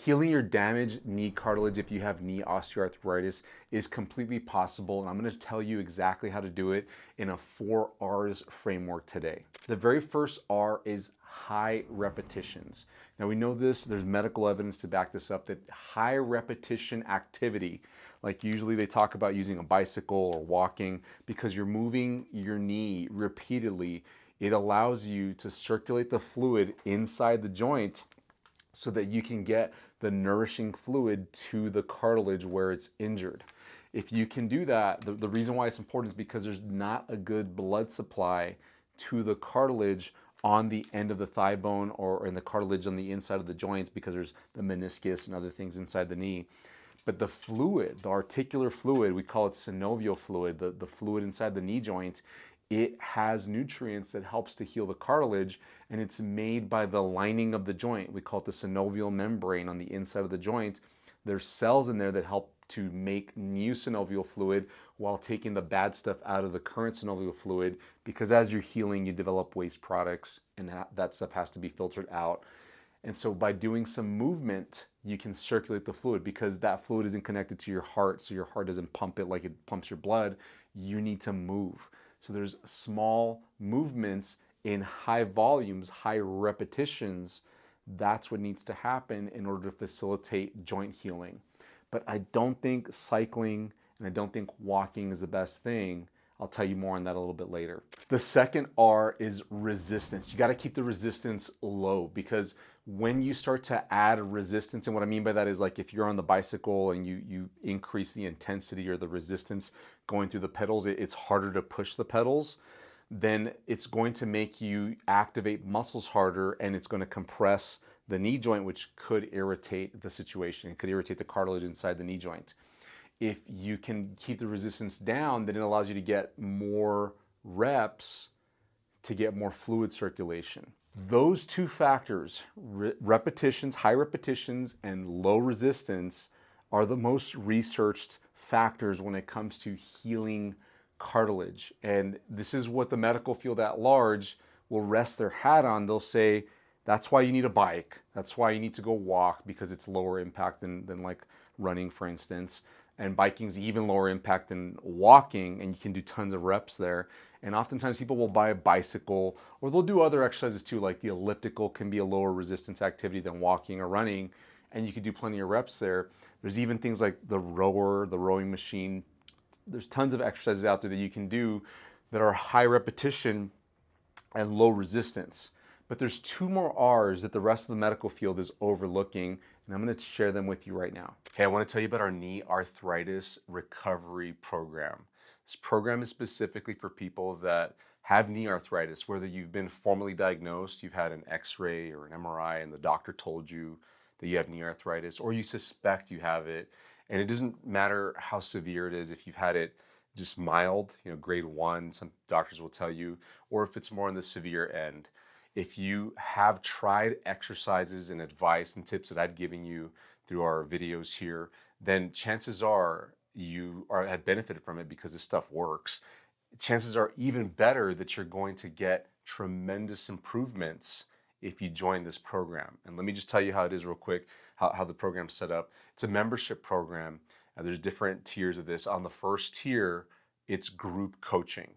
Healing your damaged knee cartilage if you have knee osteoarthritis is completely possible, and I'm going to tell you exactly how to do it in a 4 R's framework today. The very first R is high repetitions. Now we know this, there's medical evidence to back this up, that high repetition activity, like usually they talk about using a bicycle or walking, because you're moving your knee repeatedly, it allows you to circulate the fluid inside the joint so that you can get the nourishing fluid to the cartilage where it's injured. If you can do that, the reason why it's important is because there's not a good blood supply to the cartilage on the end of the thigh bone or in the cartilage on the inside of the joints, because there's the meniscus and other things inside the knee. But the fluid, the articular fluid, we call it synovial fluid, the fluid inside the knee joint, it has nutrients that helps to heal the cartilage, and it's made by the lining of the joint. We call it the synovial membrane on the inside of the joint. There's cells in there that help to make new synovial fluid while taking the bad stuff out of the current synovial fluid, because as you're healing, you develop waste products, and that stuff has to be filtered out. And so by doing some movement, you can circulate the fluid, because that fluid isn't connected to your heart, so your heart doesn't pump it like it pumps your blood. You need to move. So there's small movements in high volumes, high repetitions. That's what needs to happen in order to facilitate joint healing. But I don't think cycling and I don't think walking is the best thing. I'll tell you more on that a little bit later. The second R is resistance. You got to keep the resistance low, because when you start to add resistance, and what I mean by that is, like if you're on the bicycle and you increase the intensity or the resistance going through the pedals, it's harder to push the pedals, then it's going to make you activate muscles harder, and it's going to compress the knee joint, which could irritate the situation. It could irritate the cartilage inside the knee joint. If you can keep the resistance down, then it allows you to get more reps to get more fluid circulation. Those two factors, repetitions, high repetitions, and low resistance, are the most researched factors when it comes to healing cartilage. And this is what the medical field at large will rest their hat on. They'll say, that's why you need a bike. That's why you need to go walk, because it's lower impact than like running, for instance. And biking is even lower impact than walking, and you can do tons of reps there. And oftentimes people will buy a bicycle, or they'll do other exercises too, like the elliptical can be a lower resistance activity than walking or running, and you can do plenty of reps there. There's even things like the rower, the rowing machine. There's tons of exercises out there that you can do that are high repetition and low resistance. But there's 2 more R's that the rest of the medical field is overlooking, and I'm going to share them with you right now. Okay, I want to tell you about our knee arthritis recovery program. This program is specifically for people that have knee arthritis, whether you've been formally diagnosed, you've had an x-ray or an MRI, and the doctor told you that you have knee arthritis, or you suspect you have it, and it doesn't matter how severe it is. If you've had it just mild, grade 1, some doctors will tell you, or if it's more on the severe end. If you have tried exercises and advice and tips that I've given you through our videos here, then chances are you have benefited from it, because this stuff works. Chances are even better that you're going to get tremendous improvements if you join this program. And let me just tell you how it is real quick, how the program's set up. It's a membership program. There's different tiers of this. On the first tier, it's group coaching,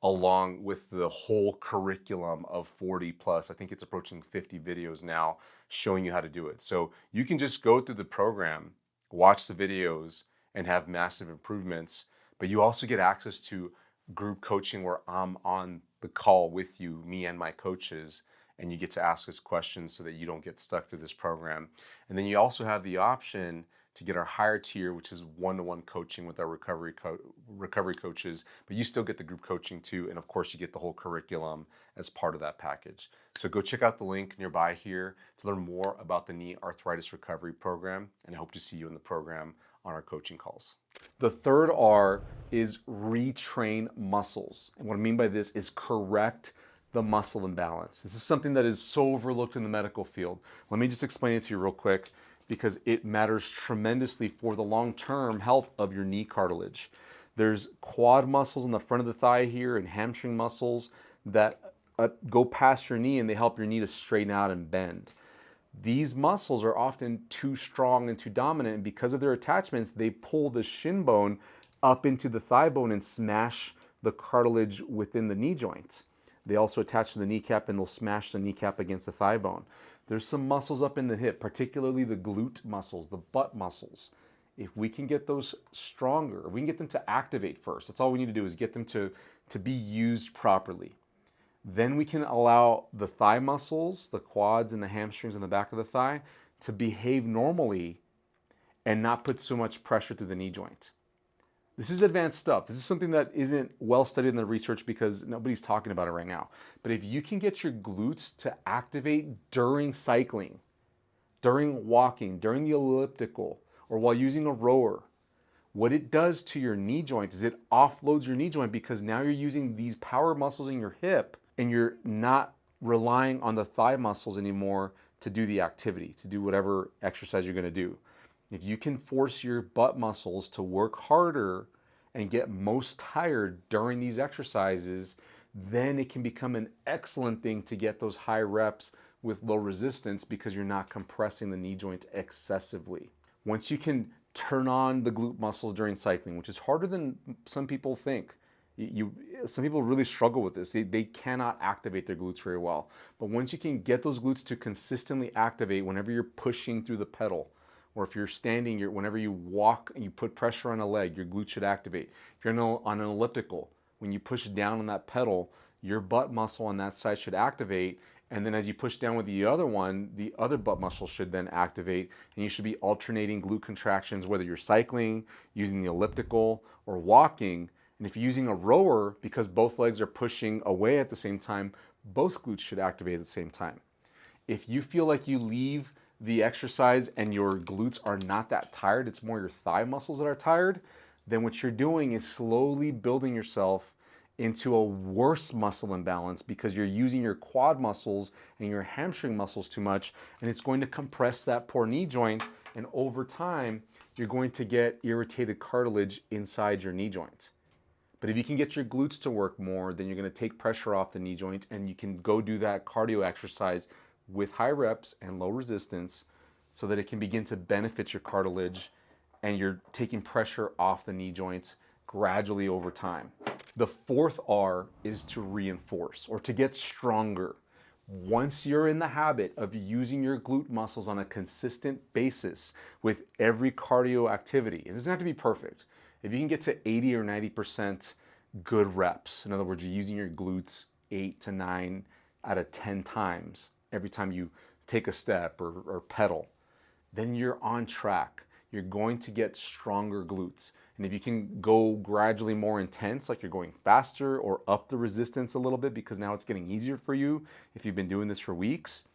along with the whole curriculum of 40 plus, I think it's approaching 50 videos now showing you how to do it. So you can just go through the program, watch the videos, and have massive improvements. But you also get access to group coaching where I'm on the call with you, me and my coaches, and you get to ask us questions so that you don't get stuck through this program. And then you also have the option to get our higher tier, which is one-to-one coaching with our recovery coaches, but you still get the group coaching too, and of course you get the whole curriculum as part of that package. So go check out the link nearby here to learn more about the knee arthritis recovery program, and I hope to see you in the program on our coaching calls. The third R is retrain muscles. And what I mean by this is correct the muscle imbalance. This is something that is so overlooked in the medical field. Let me just explain it to you real quick, because it matters tremendously for the long-term health of your knee cartilage. There's quad muscles on the front of the thigh here and hamstring muscles that go past your knee, and they help your knee to straighten out and bend. These muscles are often too strong and too dominant, and because of their attachments, they pull the shin bone up into the thigh bone and smash the cartilage within the knee joint. They also attach to the kneecap and they'll smash the kneecap against the thigh bone. There's some muscles up in the hip, particularly the glute muscles, the butt muscles. If we can get those stronger, we can get them to activate first. That's all we need to do is get them to be used properly. Then we can allow the thigh muscles, the quads and the hamstrings in the back of the thigh to behave normally and not put so much pressure through the knee joint. This is advanced stuff. This is something that isn't well studied in the research because nobody's talking about it right now. But if you can get your glutes to activate during cycling, during walking, during the elliptical, or while using a rower, what it does to your knee joint is it offloads your knee joint because now you're using these power muscles in your hip and you're not relying on the thigh muscles anymore to do the activity, to do whatever exercise you're going to do. If you can force your butt muscles to work harder and get most tired during these exercises, then it can become an excellent thing to get those high reps with low resistance because you're not compressing the knee joint excessively. Once you can turn on the glute muscles during cycling, which is harder than some people think. Some people really struggle with this. They cannot activate their glutes very well. But once you can get those glutes to consistently activate whenever you're pushing through the pedal, or if you're standing, whenever you walk and you put pressure on a leg, your glute should activate. If you're on an elliptical, when you push down on that pedal, your butt muscle on that side should activate. And then as you push down with the other one, the other butt muscle should then activate. And you should be alternating glute contractions, whether you're cycling, using the elliptical, or walking. And if you're using a rower, because both legs are pushing away at the same time, both glutes should activate at the same time. If you feel like you leave the exercise and your glutes are not that tired, it's more your thigh muscles that are tired, then what you're doing is slowly building yourself into a worse muscle imbalance because you're using your quad muscles and your hamstring muscles too much, and it's going to compress that poor knee joint, and over time, you're going to get irritated cartilage inside your knee joint. But if you can get your glutes to work more, then you're going to take pressure off the knee joint and you can go do that cardio exercise with high reps and low resistance so that it can begin to benefit your cartilage and you're taking pressure off the knee joints gradually over time. The fourth R is to reinforce or to get stronger. Once you're in the habit of using your glute muscles on a consistent basis with every cardio activity, it doesn't have to be perfect. If you can get to 80 or 90% good reps, in other words, you're using your glutes 8 to 9 out of 10 times every time you take a step or pedal, then you're on track. You're going to get stronger glutes. And if you can go gradually more intense, like you're going faster or up the resistance a little bit because now it's getting easier for you if you've been doing this for weeks,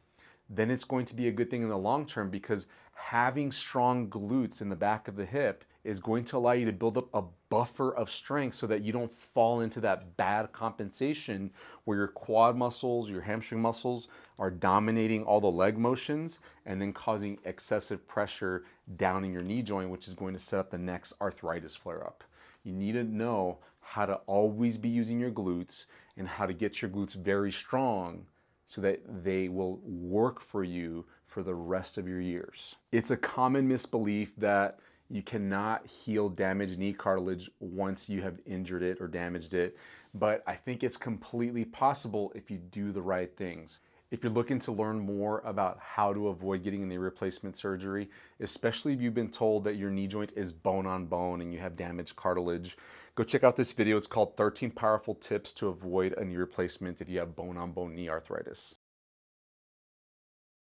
then it's going to be a good thing in the long term because having strong glutes in the back of the hip is going to allow you to build up a buffer of strength so that you don't fall into that bad compensation where your quad muscles, your hamstring muscles are dominating all the leg motions and then causing excessive pressure down in your knee joint, which is going to set up the next arthritis flare-up. You need to know how to always be using your glutes and how to get your glutes very strong so that they will work for you for the rest of your years. It's a common misbelief that you cannot heal damaged knee cartilage once you have injured it or damaged it, but I think it's completely possible if you do the right things. If you're looking to learn more about how to avoid getting knee replacement surgery, especially if you've been told that your knee joint is bone on bone and you have damaged cartilage, go check out this video. It's called 13 Powerful Tips to Avoid a Knee Replacement if you have bone on bone knee arthritis.